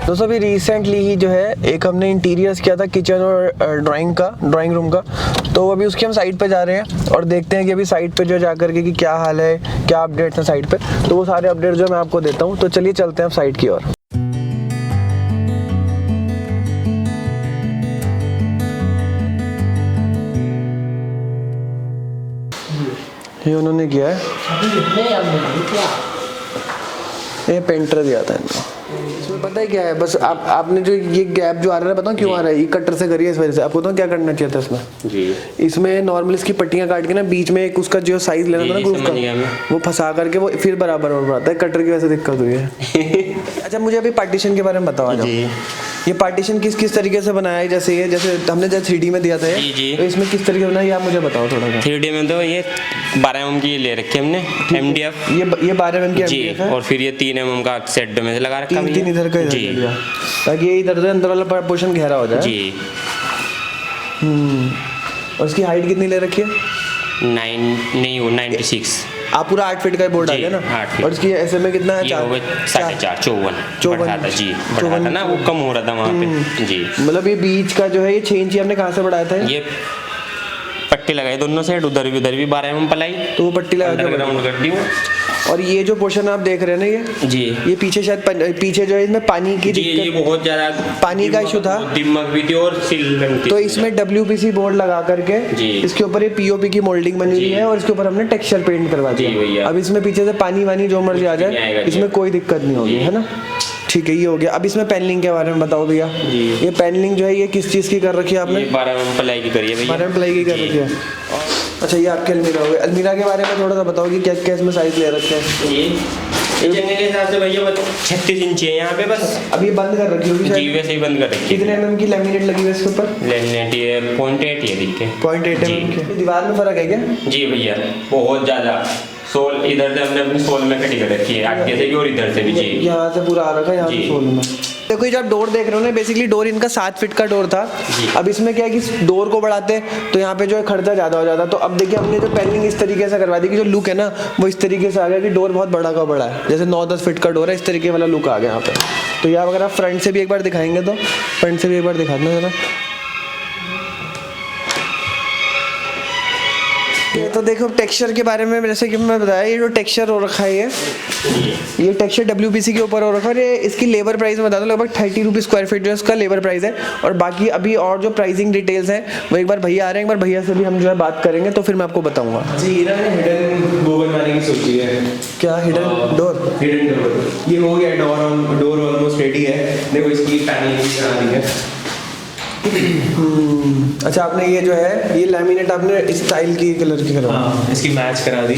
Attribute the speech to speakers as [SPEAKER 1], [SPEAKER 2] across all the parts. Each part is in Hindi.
[SPEAKER 1] दोस्तों अभी रिसेंटली ही जो है एक हमने इंटीरियर्स किया था किचन और ड्राइंग रूम का, तो अभी उसकी हम साइट पे जा रहे हैं और देखते हैं कि अभी साइट पे जो जा करके कि क्या हाल है, क्या अपडेट्स हैं साइट पे। तो वो सारे अपडेट्स जो मैं आपको देता हूँ। तो चलिए चलते हैं अब साइट की ओर। ये उन्होंने किया है, ये पेंटर दिया था इनको। इसमें पता है क्या है, बस आपने जो ये गैप जो आ रहा है, बताओ क्यों आ रहा है, ये कटर से करिए इस वजह से। आपको तो क्या करना चाहिए था इसमें जी, इसमें नॉर्मल इसकी पट्टियां काट के ना बीच में एक उसका जो साइज लेना था ना ग्रूव का, वो फंसा करके वो फिर बराबर हो आता है। कटर की वजह से दिक्कत हुई है। अच्छा मुझे अभी पार्टीशन के बारे में बताओ आज। ये पार्टीशन किस तरीके से बनाया है, जैसे हमने जैसे 3D में दिया था ये, तो इसमें किस तरीके से बनाया आप मुझे बताओ थोड़ा सा।
[SPEAKER 2] 3D में तो ये 12 mm की ले रखी है हमने MDF,
[SPEAKER 1] ये 12 mm की MDF है,
[SPEAKER 2] और फिर ये 3 mm का सेट में से लगा रखा है,
[SPEAKER 1] 3 इधर का जी, ताकि ये इधर से अंदर वाला पोर्शन गहरा हो जाए
[SPEAKER 2] जी।
[SPEAKER 1] और इसकी हाइट कितनी ले रखी है?
[SPEAKER 2] 96।
[SPEAKER 1] आप पूरा 8 फीट का बोर्ड आ गया ना, और इसकी ऐसे में कितना है?
[SPEAKER 2] 4.5 54 जी, बढ़ा था ना, वो कम हो रहा था वहाँ पे जी।
[SPEAKER 1] मतलब ये बीच का जो है ये 6 इंची आपने कहाँ से बढ़ाया था? ये
[SPEAKER 2] पट्टी लगाई दोनों साइड, उधर भी 12 mm पलाई,
[SPEAKER 1] तो वो पट्टी लगा के
[SPEAKER 2] राउंड कर दी वो।
[SPEAKER 1] और ये जो पोर्शन आप देख रहे हैं ना ये ये पीछे शायद पीछे जो है इसमें पानी की
[SPEAKER 2] ये बहुत ज्यादा
[SPEAKER 1] पानी का इशू था,
[SPEAKER 2] दिमाग भी थी और सिल थी,
[SPEAKER 1] तो इसमें WPC बोर्ड लगा करके इसके ऊपर ये POP की मोल्डिंग बनी हुई है और इसके ऊपर हमने टेक्सचर पेंट करवा दिया। अब इसमें पीछे से पानी वानी जो मर्जी आ जाए, इसमें कोई दिक्कत नहीं होगी, है ना। ठीक है, ये हो गया। अब इसमें पैनलिंग के बारे में बताओ भैया। ये पैनलिंग जो है ये किस चीज़ की कर रखी है आपने?
[SPEAKER 2] 12 mm प्लाई की करी है भैया,
[SPEAKER 1] 12 mm प्लाई की कर रखी है। अच्छा ये आपके अलमीरा हो गए। अलमीरा के बारे में थोड़ा सा बताओ कि क्या क्या इसमें साइज ले रखे हैं?
[SPEAKER 2] ये जगह के हिसाब से भैया 36 इंच है यहाँ पे बस।
[SPEAKER 1] अब ये बंद कर रखी होगी
[SPEAKER 2] जी, वैसे ही बंद कर रखी है।
[SPEAKER 1] कितने mm की लैमिनेट लगी है इसके ऊपर?
[SPEAKER 2] लैमिनेट ये 0.8 है, दिख के
[SPEAKER 1] 0.8 mm की। दीवार में फर्क है क्या?
[SPEAKER 2] जी भैया बहुत ज़्यादा। सोल इधर से हमने अपनी सोल में कटी कर रखी है आगे से भी, और इधर से भी जी,
[SPEAKER 1] यहाँ से पूरा आ रखा है, यहाँ से सोल में। देखो ये जो आप डोर देख रहे हो ना, बेसिकली डोर इनका 7 फीट का डोर था। अब इसमें क्या है कि डोर को बढ़ाते तो यहाँ पे जो है खर्चा ज़्यादा हो जाता। तो अब देखिए हमने जो पैनलिंग इस तरीके से करवा दी कि जो लुक है ना वो इस तरीके से आ गया कि डोर बहुत बड़ा का बड़ा है, जैसे 9-10 फीट का डोर है, इस तरीके वाला लुक आ गया यहाँ पे। तो यहाँ अगर आप फ्रंट से भी एक बार दिखाएंगे तो फ्रंट से भी एक बार दिखा देना जरा। ये तो देखो टेक्सचर के बारे में जैसे कि मैं बताया, ये जो टेक्सचर हो रखा है ये टेक्सचर WPC के ऊपर हो रखा है। ये इसकी लेबर प्राइस में बता दो, लगभग 30 रुपीज़ स्क्वायर फीट जो इसका लेबर प्राइस है। और बाकी अभी और जो प्राइसिंग डिटेल्स हैं वो एक बार भैया आ रहे हैं, एक बार भैया से भी हम जो है बात करेंगे, तो फिर मैं आपको बताऊंगा।
[SPEAKER 3] जी ये ना हिडन वो बनवाने की सोची है।
[SPEAKER 1] क्या हिडन डोर?
[SPEAKER 3] हिडन डोर ये हो गया, डोर ऑलमोस्ट रेडी है। देखो इसकी पैनलिंग भी करा दी है।
[SPEAKER 1] अच्छा आपने ये जो है ये लैमिनेट आपने इस स्टाइल की कलर की करवा?
[SPEAKER 3] हाँ इसकी मैच करा दी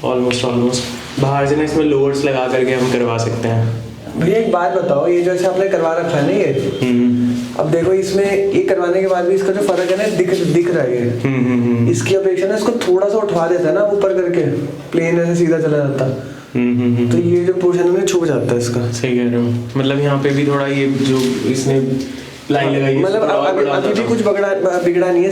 [SPEAKER 3] ऑलमोस्ट। बाहर से ना इसमें लोअर्स लगा करके हम करवा सकते हैं।
[SPEAKER 1] भैया एक बात बताओ, ये जो ऐसे आपने करवा रखा है ना ये, अब देखो इसमें ये करवाने के बाद भी इसका जो फर्क है ना दिख रहा है। इसकी अपेक्षा ना इसको थोड़ा सा उठवा देता है ना ऊपर करके, प्लेन ऐसे सीधा चला जाता, तो ये जो पोर्शन में छुप जाता है इसका।
[SPEAKER 3] सही कह रहे हो, मतलब यहाँ पे भी थोड़ा ये जो इसने लाइन लगाई है,
[SPEAKER 1] मतलब अभी भी कुछ बिगड़ा नहीं है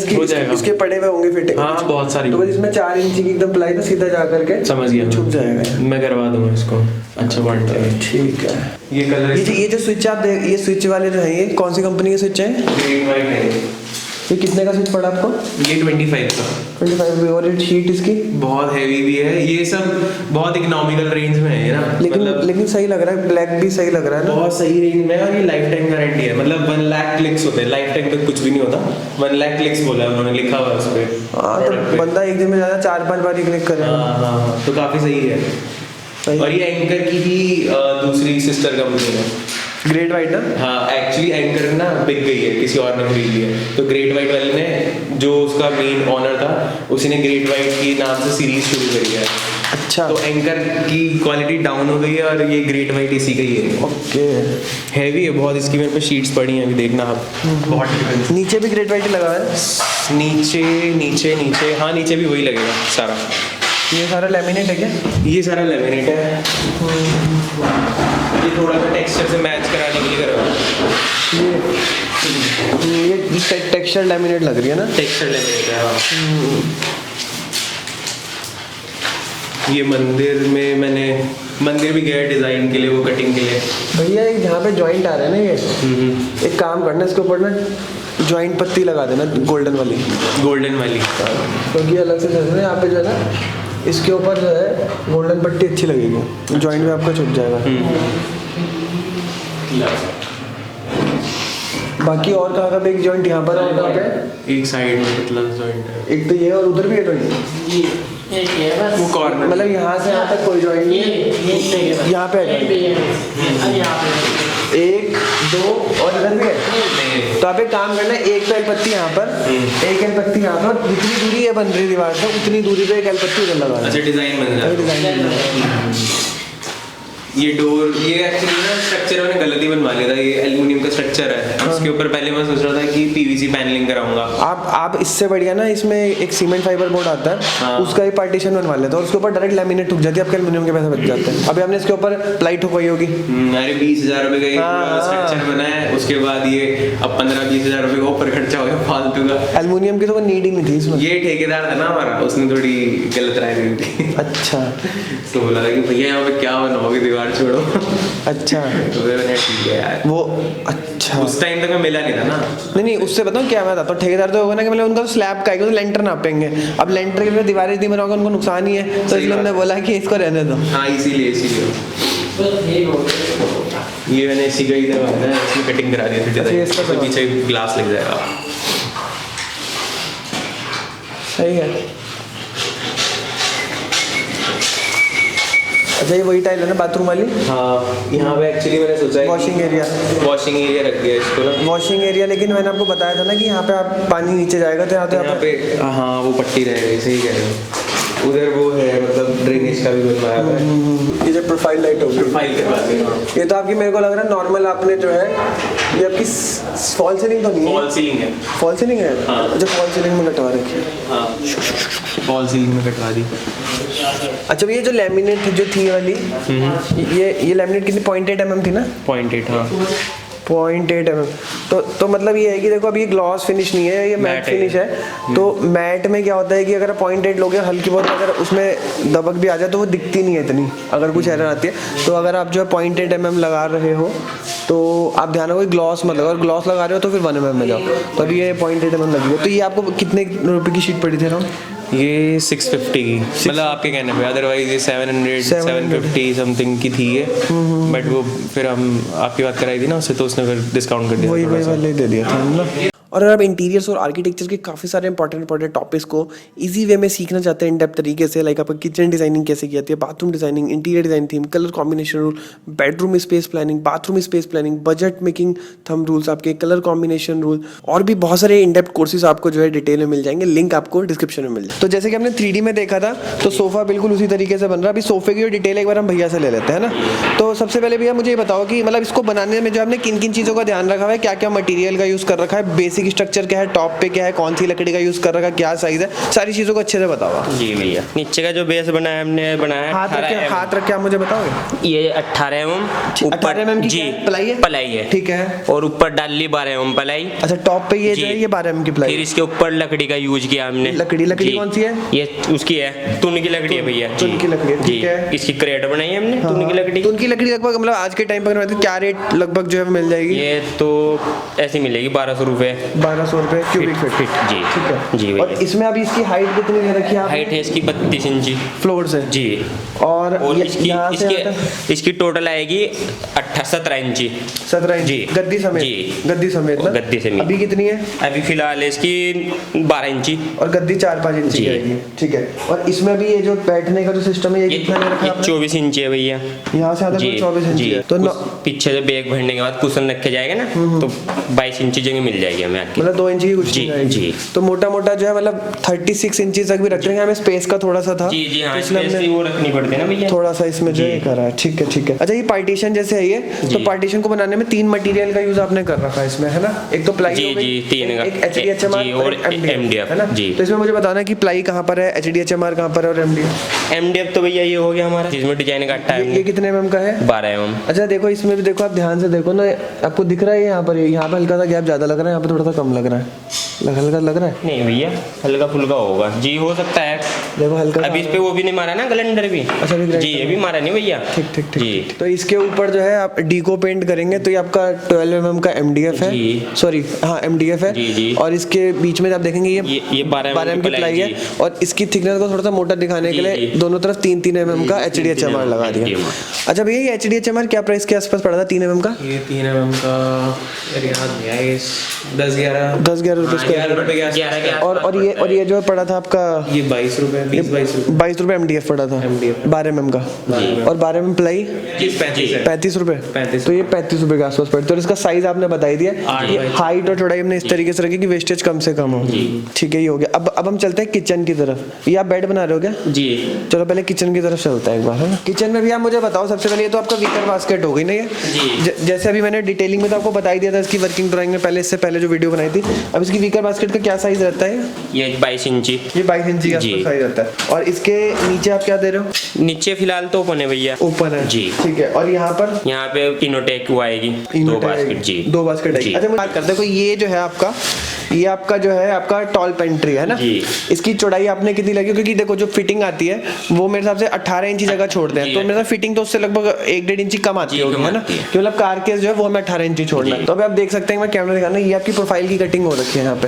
[SPEAKER 1] इसके पड़े हुए होंगे फिटिंग।
[SPEAKER 3] हाँ बहुत सारी,
[SPEAKER 1] तो इसमें 4 इंच की एकदम प्लाई तो सीधा जा करके
[SPEAKER 3] समझ गया,
[SPEAKER 1] छुप जाएगा।
[SPEAKER 3] मैं करवा दूंगा इसको। अच्छा पॉइंट है,
[SPEAKER 1] ठीक है।
[SPEAKER 3] ये कलर
[SPEAKER 1] ये जो स्विच आप ये स्विच वाले जो है ये कौन सी कंपनी के स्विच है?
[SPEAKER 3] ग्रेट वाइट है।
[SPEAKER 1] ये कितने का स्विच पड़ा आपको?
[SPEAKER 3] ये 25 का।
[SPEAKER 1] 25। और शीट इसकी
[SPEAKER 3] बहुत हैवी भी है, ये सब बहुत इकोनॉमिकल रेंज में है ना।
[SPEAKER 1] लेकिन सही लग रहा है, ब्लैक भी सही लग रहा है ना,
[SPEAKER 3] बहुत सही रेंज में। और ये लाइफ टाइम गारंटी है, मतलब 1 लाख क्लिक्स होते हैं, लाइफ टाइम तक कुछ भी नहीं होता। 1 लाख क्लिक्स बोला है उन्होंने, लिखा हुआ है उस पे।
[SPEAKER 1] हाँ तो बंदा एक दिन में ज़्यादा 4-5 बार ही क्लिक करे।
[SPEAKER 3] हाँ तो काफ़ी सही है। और ये एंकर की भी दूसरी सिस्टर कंपनी है,
[SPEAKER 1] ग्रेट वाइट ना।
[SPEAKER 3] हाँ एक्चुअली एंकर ना बिक गई है, किसी और ने खरीद ली है। तो ग्रेट वाइट वाले ने, जो उसका मेन ऑनर था, उसी ने ग्रेट वाइट की नाम से सीरीज शुरू करी है।
[SPEAKER 1] अच्छा,
[SPEAKER 3] तो एंकर की क्वालिटी डाउन हो गई है और ये ग्रेट वाइट इसी का ही है।
[SPEAKER 1] ओके,
[SPEAKER 3] हैवी है बहुत। इसकी मेरे पे शीट्स पड़ी हैं, अभी देखना आप। बहुत डिफरेंस।
[SPEAKER 1] नीचे भी ग्रेट वाइट लगा है?
[SPEAKER 3] नीचे हाँ नीचे भी वही लगेगा सारा।
[SPEAKER 1] ये सारा लैमिनेट है क्या?
[SPEAKER 3] ये सारा लैमिनेट है। ये थोड़ा सा टेक्सचर से मैच कराने के लिए करवा।
[SPEAKER 1] ये टेक्सचर लैमिनेट लग रही है ना?
[SPEAKER 3] टेक्सचर लैमिनेट है हाँ। ये मंदिर भी गया डिज़ाइन के लिए, वो कटिंग के लिए।
[SPEAKER 1] भैया एक जहाँ पे जॉइंट आ रहा है ना, ये एक काम करना, इसके ऊपर ना जॉइंट पत्ती लगा देना गोल्डन वाली,
[SPEAKER 3] क्योंकि
[SPEAKER 1] अलग से चल रहा है यहाँ पे जो है ना, इसके ऊपर जो है गोल्डन पट्टी अच्छी लगेगी, जॉइंट में आपका छुप जाएगा। बाकी और कहाँ का भी एक जॉइंट यहाँ पर और कहाँ पे?
[SPEAKER 3] एक साइड में मतलब जॉइंट है,
[SPEAKER 1] एक तो ये और उधर भी है जॉइंट,
[SPEAKER 3] वो कॉर्नर,
[SPEAKER 1] मतलब यहाँ से यहाँ तक कोई जॉइंट नहीं है, यहाँ पे है joint। एक दो और इधर भी है। तो आप एक काम करना, एक तो एलपत्ती यहाँ पर, एक एलपत्ती यहाँ पर, जितनी दूरी ये बन रही दीवार से उतनी दूरी पे एक एलपत्ती उधर लगा।
[SPEAKER 3] अच्छा डिज़ाइन बन जाएगा। ये डोर, ये एक्चुअली ना स्ट्रक्चर मैंने गलत ही बनवा लिया था, ये एल्युमिनियम का स्ट्रक्चर है। उसके ऊपर पहले मैं सोच रहा था कि पीवीसी पैनलिंग कराऊंगा।
[SPEAKER 1] आप इससे बढ़िया ना, इसमें एक सीमेंट फाइबर बोर्ड आता है, उसका ही पार्टीशन बनवा लेते हैं और उसके ऊपर डायरेक्ट लैमिनेट ठुक जाती है, आपके एल्युमिनियम के पैसे बच जाते हैं। अभी हमने इसके ऊपर प्लाई ठुकवाई होगी,
[SPEAKER 3] अरे 20,000 रुपये का ये स्ट्रक्चर बना है, उसके बाद ये अब 15-20,000 रुपये का ऊपर खर्चा हो गया फालतू का।
[SPEAKER 1] एल्युमिनियम की तो कोई नीड ही नहीं थी इसमें।
[SPEAKER 3] ये ठेकेदार था ना हमारा, उसने थोड़ी गलत राय दी थी।
[SPEAKER 1] अच्छा,
[SPEAKER 3] तो बोला था कि भैया यहाँ पे क्या बनवाओगे, दीवार छोड़ो।
[SPEAKER 1] अच्छा,
[SPEAKER 3] तो मैंने ठीक है यार
[SPEAKER 1] वो अच्छा,
[SPEAKER 3] उस टाइम तक मैं मिला नहीं था ना।
[SPEAKER 1] नहीं उससे बताऊँ क्या मैं बताता हूँ, ठेकेदार तो होगा ना कि मतलब उनका तो स्लैब का है, तो लेंटर नापेंगे। अब लेंटर के लिए दीवारें इतनी बनाओगे उनको नुकसान ही है, तो इसलिए हमने बोला कि इसको रहने दो।
[SPEAKER 3] हाँ इसीलिए ये मैंने इसी का ही दरवाजा है, इसमें कटिंग करा दी थी डिजाइन, इसके पीछे ग्लास लग जाएगा।
[SPEAKER 1] सही है। अच्छा ये वही टाइल है ना बाथरूम वाली?
[SPEAKER 3] हाँ यहाँ पे एक्चुअली मैंने सोचा है
[SPEAKER 1] वॉशिंग एरिया
[SPEAKER 3] रख दिया इसको ना,
[SPEAKER 1] वॉशिंग एरिया। लेकिन मैंने आपको बताया था ना कि यहाँ पे आप पानी नीचे जाएगा तो यहाँ
[SPEAKER 3] पे हाँ वो पट्टी रहेगी, सही कह रहे हो। उधर वो है मतलब ड्रेनेज का भी बनवाया हुआ है।
[SPEAKER 1] ये जो प्रोफाइल लाइट होगी,
[SPEAKER 3] प्रोफाइल करवा दी।
[SPEAKER 1] ये तो आपकी मेरे को लग रहा है नॉर्मल आपने जो है, ये आपकी फॉल सीलिंग तो नहीं है?
[SPEAKER 3] फॉल सीलिंग है।
[SPEAKER 1] फॉल सीलिंग है?
[SPEAKER 3] हाँ।
[SPEAKER 1] जो फॉल सीलिंग में कटवा रखी है।
[SPEAKER 3] हाँ फॉल सीलिंग में कटवा दी।
[SPEAKER 1] अच्छा ये जो लैमिनेट जो थी वाली, ये लैमिनेट कितनी 0.8 mm थी ना?
[SPEAKER 3] 0.8 हाँ
[SPEAKER 1] 0.8 mm। तो मतलब ये है कि देखो अभी ये ग्लॉस फिनिश नहीं है, ये मैट फिनिश है। तो मैट में क्या होता है कि अगर 0.8 लोगे, हल्की बहुत अगर उसमें दबक भी आ जाए तो वो दिखती नहीं है इतनी, अगर कुछ एरर आती है। तो अगर आप जो है 0.8 mm लगा रहे हो तो आप ध्यान रखो ग्लॉस मत लगाओ, अगर ग्लॉस लगा रहे हो तो फिर 1 mm में जाओ। तो अभी ये 0.8 mm लगी है। तो ये आपको कितने रुपए की शीट पड़ी थी राउंड?
[SPEAKER 3] ये 650 की, मतलब आपके कहने पे, अदरवाइज ये 750 समथिंग की थी ये, बट वो फिर हम आपकी बात कराई थी ना उससे, तो उसने फिर डिस्काउंट कर दिया,
[SPEAKER 1] वही वाले दे दिया था ना। और अगर आप इंटीरियर्स और आर्किटेक्चर के काफ़ी सारे इंपॉर्टेंट टॉपिक्स को इजी वे में सीखना चाहते हैं इन डेप्थ तरीके से, लाइक आपका किचन डिजाइनिंग कैसे की जाती है, bathroom designing, interior design theme, colour combination rule, bedroom space planning, bathroom space planning, budget making thumb rules, आपके कलर कॉम्बिनेशन रूल, और भी बहुत सारे इन डेप्थ कोर्सेज आपको जो है डिटेल में मिल जाएंगे। लिंक आपको डिस्क्रिप्शन में मिल जाएगा। तो जैसे कि हमने 3D में देखा था, तो सोफा बिल्कुल उसी तरीके से बन रहा है। अभी सोफे की जो डिटेल एक बार हम भैया से ले लेते हैं ना। तो सबसे पहले भैया मुझे ये बताओ कि मतलब इसको बनाने में जो हमने किन किन चीज़ों का ध्यान रखा है, क्या क्या मटेरियल का यूज़ कर रखा है, बेसिक स्ट्रक्चर क्या है, टॉप पे क्या है, कौन सी लकड़ी का यूज कर रखा है, क्या साइज है, सारी चीजों को अच्छे से बताओ।
[SPEAKER 2] जी भैया, नीचे का जो बेस बनाया हमने बनाया
[SPEAKER 1] हाथ रख के आप मुझे बताओगे।
[SPEAKER 2] ये 18 mm,
[SPEAKER 1] 18 mm की
[SPEAKER 2] प्लाई है ठीक है, और ऊपर डाली 12 mm प्लाई।
[SPEAKER 1] अच्छा टॉप पे ये जो है ये 12 mm की प्लाई।
[SPEAKER 2] फिर इसके ऊपर लकड़ी का यूज किया हमने।
[SPEAKER 1] लकड़ी कौन सी है?
[SPEAKER 2] ये उसकी है, तुन की लकड़ी है भैया।
[SPEAKER 1] तुन की लकड़ी ठीक है।
[SPEAKER 2] इसकी क्रेट बनाई है हमने तुन की लकड़ी।
[SPEAKER 1] तुन की लकड़ी लगभग मतलब आज के टाइम पर क्या रेट लगभग जो है मिल जाएगी?
[SPEAKER 2] ये तो ऐसी मिलेगी 1200 रुपए।
[SPEAKER 1] 1200 रुपए क्यूबिक फीट।
[SPEAKER 2] जी
[SPEAKER 1] ठीक है
[SPEAKER 2] जी।
[SPEAKER 1] और इसमें अभी इसकी हाइट कितनी दे रखी है?
[SPEAKER 2] हाइट है इसकी 32 इंची
[SPEAKER 1] फ्लोर से
[SPEAKER 2] जी।
[SPEAKER 1] और
[SPEAKER 2] इसकी टोटल आएगी 17 इंची।
[SPEAKER 1] 17 इंची गद्दी समेत?
[SPEAKER 2] जी
[SPEAKER 1] गद्दी समेत ना?
[SPEAKER 2] गद्दी समेत।
[SPEAKER 1] अभी कितनी है?
[SPEAKER 2] अभी फिलहाल इसकी 12 इंची
[SPEAKER 1] और गद्दी 4-5 इंची की आएगी। ठीक है। और इसमें भी ये जो बैठने का जो सिस्टम है ये कितना दे रखा है?
[SPEAKER 2] 24 इंची है भैया।
[SPEAKER 1] यहाँ से आधा 24 इंची है। तो
[SPEAKER 2] पीछे से बैग भरने के बाद कुशन रखे जाएगा ना, तो 22 इंची जगह मिल जाएगी हमें,
[SPEAKER 1] मतलब 2 इंची की कुछ
[SPEAKER 2] जी।
[SPEAKER 1] तो मोटा जो है मतलब 36 इंची तक भी रख रहे हैं। हमें स्पेस का थोड़ा सा था
[SPEAKER 2] जी हाँ, स्पेस भी वो रखनी पड़ती है ना भैया,
[SPEAKER 1] थोड़ा सा इसमें जो है करा है। ठीक है। अच्छा ये पार्टीशन जैसे है ये, तो पार्टीशन को बनाने में 3 मटेरियल का यूज आपने कर रखा है इसमें, है ना? एक तो प्लाई हो गई, एक HDHMR और MDF, है ना? तो इसमें मुझे बताना कि प्लाई कहाँ पर है, HDHMR कहाँ पर है और MDF
[SPEAKER 2] तो भैया ये हो गया हमारा, जिसमें डिजाइन काटा है।
[SPEAKER 1] ये कितने mm का है?
[SPEAKER 2] 12 mm।
[SPEAKER 1] अच्छा देखो इसमें भी देखो, आप ध्यान से देखो ना, आपको दिख रहा है यहाँ पर हल्का सा गैप ज्यादा लग रहा है, यहाँ पे थोड़ा थोड़ा सा कम लग रहा है, हल्का लग रहा है।
[SPEAKER 2] नहीं भैया हल्का फुल्का होगा जी, हो सकता है।
[SPEAKER 1] देखो हल्का
[SPEAKER 2] अभी इस पे वो भी नहीं मारा ना ग्राइंडर भी।
[SPEAKER 1] अच्छा अभी
[SPEAKER 2] जी अभी मारा नहीं भैया।
[SPEAKER 1] ठीक ठीक ठीक
[SPEAKER 2] जी।
[SPEAKER 1] तो इसके ऊपर जो है आप डीको पेंट करेंगे तो ये आपका 12 mm का MDF है, सॉरी हाँ MDF है
[SPEAKER 2] जी।
[SPEAKER 1] और इसके बीच में आप देखेंगे ये 12 mm की प्लाई है और इसकी थिकनेस को थोड़ा सा मोटा दिखाने के लिए दोनों तरफ 3-3 mm का HDHMR लगा दिया। अच्छा भैया ये HDHMR क्या प्राइस के आसपास पड़ा था 3 mm का?
[SPEAKER 3] ये 3 mm का यार याद नहीं है, ये 10-11
[SPEAKER 1] रुपये
[SPEAKER 3] रुपए
[SPEAKER 1] और ये जो पड़ा था आपका
[SPEAKER 3] ये 22 रुपए
[SPEAKER 1] 22 रुपये MDF पड़ा था 12 mm का और 12 mm प्लाई 35 रुपये।
[SPEAKER 3] 35
[SPEAKER 1] तो ये 35 रुपये के आसपास पड़ता है। और इसका साइज आपने बता ही दिया, हाइट और चौड़ाई हमने इस तरीके से रखी कि वेस्टेज कम से कम हो। ठीक है ये हो गया। अब हम चलते हैं किचन की तरफ। ये आप बेड बना रहे हो क्या?
[SPEAKER 2] जी
[SPEAKER 1] चलो पहले किचन की तरफ चलते हैं एक बार, है ना। किचन में भी आप मुझे बताओ सबसे पहले, ये तो आपका वीकर बास्केट हो गई ना ये, जैसे अभी मैंने डिटेलिंग में तो आपको बता ही दिया था इसकी वर्किंग ड्राइंग में पहले, इससे पहले जो वीडियो बनाई थी। अब इसकी वीकर बास्केट का क्या साइज रहता है?
[SPEAKER 2] ये 22 इंची।
[SPEAKER 1] ये 22 इंची का साइज रहता है। और इसके नीचे आप क्या दे रहे हो?
[SPEAKER 2] नीचे फिलहाल तो ओपन है भैया।
[SPEAKER 1] ओपन है
[SPEAKER 2] जी
[SPEAKER 1] ठीक है। और यहाँ पर
[SPEAKER 2] यहाँ पे इनोटेक वो आएगी 2 बास्केट जी,
[SPEAKER 1] 2 बास्केट आएगी। अच्छा बात करते हैं कोई, ये जो है आपका, ये आपका जो है आपका टॉल पेंट्री है ना
[SPEAKER 2] जी।
[SPEAKER 1] इसकी चौड़ाई आपने कितनी लगी? क्योंकि देखो जो फिटिंग आती है वो मेरे हिसाब से 18 इंची जगह छोड़ते हैं, तो मेरे हिसाब फिटिंग तो उससे लगभग 1-1.5 इंची कम आती होगी, है ना। कि मतलब कार केस जो है वो हमें 18 इंची छोड़ना है। तो अभी आप देख सकते हैं, मैं कैमरा दिखाना, ये आपकी प्रोफाइल की कटिंग हो रखी है यहाँ पे,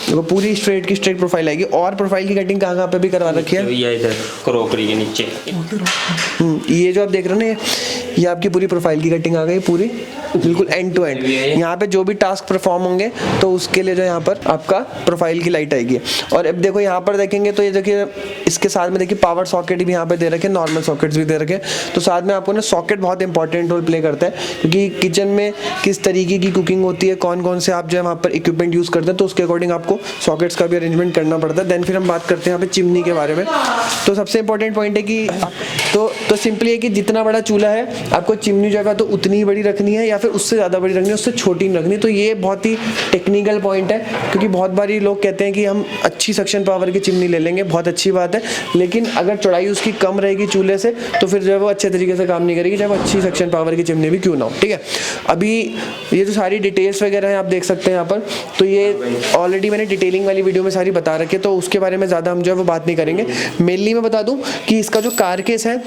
[SPEAKER 1] देखो पूरी स्ट्रेट की स्ट्रेट प्रोफाइल आएगी। और प्रोफाइल की कटिंग कहाँ पे भी करवा रखी है?
[SPEAKER 2] ये इधर क्रोकरी के नीचे।
[SPEAKER 1] ये जो आप देख रहे हो ना, ये आपकी पूरी प्रोफाइल की कटिंग आ गई पूरी, बिल्कुल एंड टू एंड। यहाँ पे जो भी टास्क परफॉर्म होंगे तो उसके लिए जो यहाँ पर आपका प्रोफाइल की लाइट आएगी। और अब देखो यहाँ पर देखेंगे तो ये देखिए इसके साथ में देखिए पावर सॉकेट भी यहाँ पे दे रखे हैं, नॉर्मल सॉकेट्स भी दे रखे हैं। तो साथ में आपको ना सॉकेट बहुत इंपॉर्टेंट रोल प्ले करता है, क्योंकि किचन में किस तरीके की कुकिंग होती है, कौन कौन से आप जो है वहाँ पर इक्विपमेंट यूज़ करते हैं, तो उसके अकॉर्डिंग आपको सॉकेट्स का भी अरेंजमेंट करना पड़ता है। देन फिर हम बात करते हैं यहाँ पे चिमनी के बारे में। तो सबसे इंपॉर्टेंट पॉइंट है कि तो सिंपली है कि जितना बड़ा चूल्हा है आपको चिमनी जो है तो उतनी ही बड़ी रखनी है या फिर उससे ज़्यादा बड़ी रखनी है, उससे छोटी नहीं रखनी। तो ये बहुत ही टेक्निकल पॉइंट है, क्योंकि बहुत बारी लोग कहते हैं कि हम अच्छी सक्शन पावर की चिमनी ले लेंगे, बहुत अच्छी बात है, लेकिन अगर चौड़ाई उसकी कम रहेगी चूल्हे से तो फिर जो है वो अच्छे तरीके से काम नहीं करेगी, चाहे वो अच्छी सक्शन पावर की चिमनी भी क्यों ना हो। ठीक है, अभी ये जो सारी डिटेल्स वगैरह हैं आप देख सकते हैं यहाँ पर, तो ये ऑलरेडी मैंने डिटेलिंग वाली वीडियो में सारी बता रखी है, तो उसके बारे में ज़्यादा हम जो है वो बात नहीं करेंगे। मेनली मैं बता दूं कि इसका जो कारकेस है,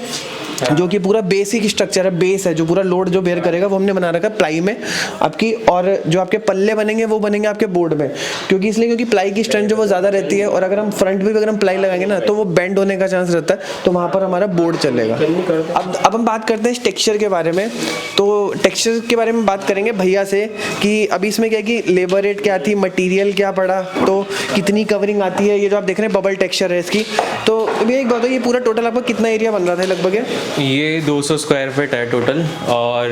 [SPEAKER 1] जो कि पूरा बेसिक स्ट्रक्चर है, बेस है, जो पूरा लोड जो बेयर करेगा वो हमने बना रखा है प्लाई में आपकी, और जो आपके पल्ले बनेंगे वो बनेंगे आपके बोर्ड में, क्योंकि प्लाई की स्ट्रेंथ जो वो ज़्यादा रहती है, और अगर हम फ्रंट भी अगर हम प्लाई लगाएंगे ना तो वो बेंड होने का चांस रहता है, तो वहाँ पर हमारा बोर्ड चलेगा। अब हम बात करते हैं टेक्सचर के बारे में। तो टेक्सचर के बारे में बात करेंगे भैया से कि अभी इसमें क्या है कि लेबर रेट क्या थी, मटीरियल क्या पड़ा, तो कितनी कवरिंग आती है। ये जो आप देख रहे हैं बबल टेक्सचर है इसकी। तो अभी एक बात हो, ये पूरा टोटल आपका कितना एरिया बन रहा था लगभग?
[SPEAKER 3] ये 200 स्क्वायर फीट है टोटल, और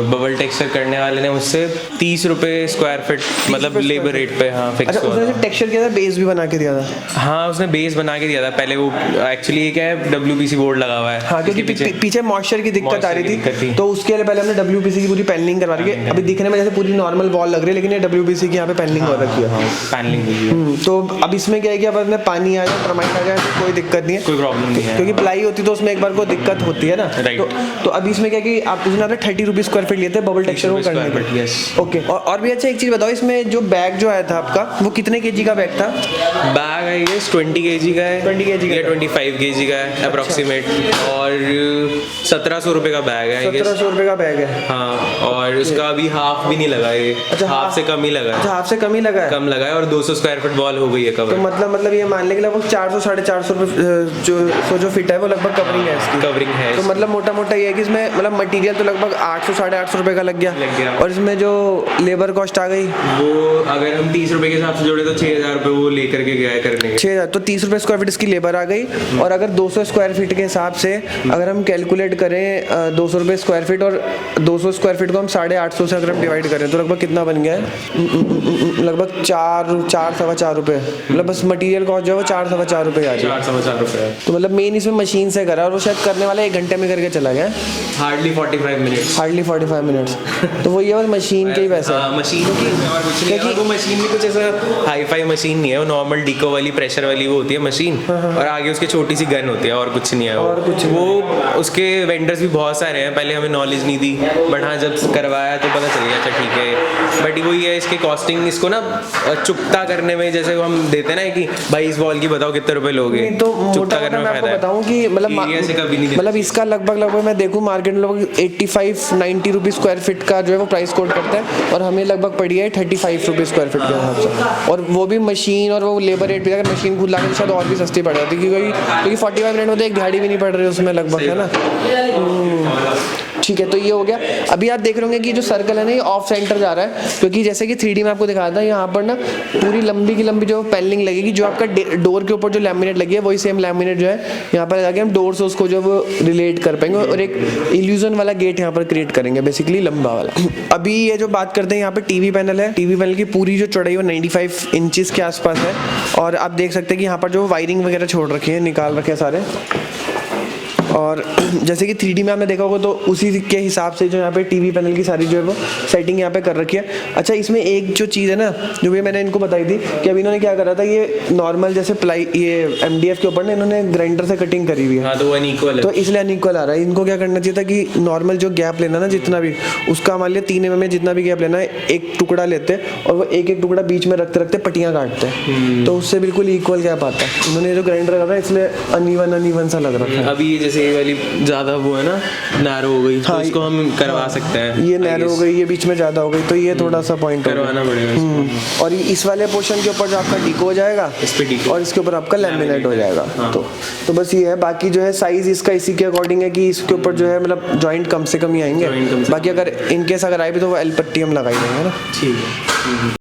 [SPEAKER 3] बबल टेक्सचर करने वाले ने मुझसे 30 रुपये स्क्वायर फीट मतलब लेबर रेट पे हाँ फिक्स
[SPEAKER 1] अच्छा, उसने टेक्सचर किया था, बेस भी बना के दिया था?
[SPEAKER 3] हाँ उसने बेस बना के दिया था पहले। वो एक्चुअली ये क्या है, WPC बोर्ड लगा हुआ है।
[SPEAKER 1] हाँ, क्योंकि पीछे मॉइस्चर की दिक्कत आ रही थी, तो उसके लिए पहले हमने WPC की पूरी पैनलिंग करवा रही है। अभी दिखने में जैसे पूरी नॉर्मल वॉल लग रही है, लेकिन ये WPC की यहाँ पे पैनलिंग हो रखी है।
[SPEAKER 3] पैनलिंग हुई है।
[SPEAKER 1] तो अब इसमें क्या है कि अब इसमें पानी आ जाए, टर्माइट आ जाए तो कोई दिक्कत नहीं है,
[SPEAKER 3] कोई प्रॉब्लम नहीं है,
[SPEAKER 1] क्योंकि प्लाई होती तो उसमें एक बार को दिक्कत होती है ना। तो अभी इसमें क्या है कि आप उसने 30 रुपीज़ स्क्वायर फीट लिए थे बबल टेक्सचर को करने के लिए। ओके, और भी अच्छा एक चीज़ बताओ, इसमें जो बैग जो आया था आपका वो कितने kg का बैग था?
[SPEAKER 3] बैग आई गेस 20 kg का है,
[SPEAKER 1] 20 kg का,
[SPEAKER 3] 25 kg का है अप्रोक्सीमेट, और 1700 रुपये का बैग है।
[SPEAKER 1] 1700 रुपये का बैग है।
[SPEAKER 3] हाँ, और उसका अभी हाफ भी नहीं लगा है।
[SPEAKER 1] अच्छा,
[SPEAKER 3] हाफ से कम ही लगा है।
[SPEAKER 1] हाफ से कम ही लगा है,
[SPEAKER 3] कम लगा है, और 200 स्क्वायर फीट वॉल हो गई है कवर।
[SPEAKER 1] तो मतलब ये मान लेंगे लगभग 400-450 रुपये जो फिट है वो लगभग कवरिंग है इसकी।
[SPEAKER 3] कवरिंग है,
[SPEAKER 1] तो मतलब मोटा ये है कि इसमें मतलब मटेरियल तो लगभग 800-850 रुपये का लग गया, और इसमें जो लेबर कॉस्ट आ गई
[SPEAKER 3] वो अगर हम 30 रुपये के हिसाब से जोड़े तो 6000 रुपये वो लेकर के गया है करने के।
[SPEAKER 1] 6000, तो 30 रुपये स्क्वायर फीट इसकी लेबर आ गई। और अगर 200 स्क्वायर फीट के हिसाब से अगर हम कैलकुलेट करें 200 रुपये स्क्वायर फीट, और 200 स्क्वायर फीट को हम 850 से अगर हम डिवाइड करें तो लगभग कितना बन गया है? लगभग 4-4.25 रुपये, मतलब बस मटेरियल कॉस्ट जो है वो 4-4.25 रुपये आ जाए।
[SPEAKER 3] 4.25 रुपये।
[SPEAKER 1] तो मतलब मेन इसमें मशीन से करा, और वो शायद करने वाला 1 घंटे में करके चला गया,
[SPEAKER 3] हार्डली 45 मिनट्स।
[SPEAKER 1] Hardly 45 minutes. तो वो ये बस मशीन के ही वैसे है।
[SPEAKER 3] मशीन की और कुछ नहीं है। वो मशीन भी कुछ ऐसा हाई फाई मशीन नहीं है, वो नॉर्मल डिको वाली प्रेशर वाली वो होती है मशीन, और आगे उसकी छोटी सी गन होती है, और कुछ नहीं है।
[SPEAKER 1] और कुछ
[SPEAKER 3] वो उसके वेंडर्स भी बहुत सारे हैं, पहले हमें नॉलेज नहीं थी, बट हाँ जब करवाया तो पता चल गया अच्छा ठीक है। बट वही है, इसकी कॉस्टिंग इसको ना चुकता करने में, जैसे हम देते हैं ना कि भाई इस बॉल की बताओ कितने रुपए लोगे,
[SPEAKER 1] तो
[SPEAKER 3] चुकता करने में फायदा है।
[SPEAKER 1] बताऊं कि मतलब इसका लगभग मैं देखूं मार्केट में लगभग 85-90 रुपीज़ स्क्वायर फीट का जो है वो प्राइस कोड करता है, और हमें लगभग पड़ी है 35 रुपीज़ स्क्वायर फीट के हिसाब से, और वो भी मशीन और वो लेबर रेट भी, अगर मशीन खुद लाके तो शायद और भी सस्ती पड़ जाती, क्योंकि 45 मिनट में तो एक दिहाड़ी भी नहीं पड़ रही उसमें लगभग, है ना। ठीक है, तो ये हो गया। अभी आप देख रहे होंगे कि जो सर्कल है ना ये ऑफ सेंटर जा रहा है, क्योंकि जैसे कि 3D में आपको दिखाया था, यहाँ पर ना पूरी लंबी की लंबी जो पैनलिंग लगेगी, जो आपका डोर के ऊपर जो लैमिनेट लगी है वही सेम लैमिनेट जो है यहाँ पर लगा के हम डोर से उसको जो रिलेट कर पाएंगे, और एक इल्यूजन वाला गेट यहाँ पर क्रिएट करेंगे, बेसिकली लंबा वाला। अभी ये जो बात करते हैं, यहाँ पे टीवी पैनल है, टीवी पैनल की पूरी जो चौड़ाई वो 95 इंचेस के आसपास है, और आप देख सकते हैं कि यहाँ पर जो वायरिंग वगैरह छोड़ रखे हैं, निकाल रखे हैं सारे। और जैसे कि 3D में आपने देखा होगा तो उसी के हिसाब से जो यहाँ पे टीवी पैनल की सारी जो है वो सेटिंग यहाँ पे कर रखी है। अच्छा, इसमें एक जो चीज़ है ना जो भी मैंने इनको बताई थी कि अभी इन्होंने क्या करा था, ये नॉर्मल जैसे प्लाई ये MDF के ऊपर ना इन्होंने ग्राइंडर से कटिंग करी हुई है।
[SPEAKER 3] हाँ, तो वो अनइक्वल है,
[SPEAKER 1] तो इसलिए अनइक्वल आ रहा है। इनको क्या करना चाहिए था कि नॉर्मल जो गैप लेना ना जितना भी, उसका मान लिया 3 mm में जितना भी गैप लेना है, एक टुकड़ा लेते और वो एक एक टुकड़ा बीच में रखते रखते पट्टियाँ काटते हैं, तो उससे बिल्कुल इक्वल गैप आता है। इन्होंने जो ग्राइंडर करा था इसलिए अनइवन सा लग रहा है।
[SPEAKER 3] अभी जैसे ये वाली ज़्यादा वो है ना नैरो हो गई, तो इसको हम करवा सकते हैं।
[SPEAKER 1] ये नैरो हो गई, ये बीच में ज़्यादा हो गई, तो ये थोड़ा सा पॉइंट
[SPEAKER 3] करवाना पड़ेगा।
[SPEAKER 1] और इस वाले पोर्शन के ऊपर जो आपका डिको हो जाएगा,
[SPEAKER 3] इस पे डिको,
[SPEAKER 1] और इसके ऊपर आपका लैमिनेट हो जाएगा।
[SPEAKER 3] हाँ।
[SPEAKER 1] तो बस ये है। बाकी जो है साइज इसका इसी के अकॉर्डिंग है कि इसके ऊपर जो है मतलब जॉइंट कम से कम ही आएंगे। बाकी अगर इनकेस अगर आए भी तो वो एल पट्टी हम लगाई देंगे ना।
[SPEAKER 3] ठीक है।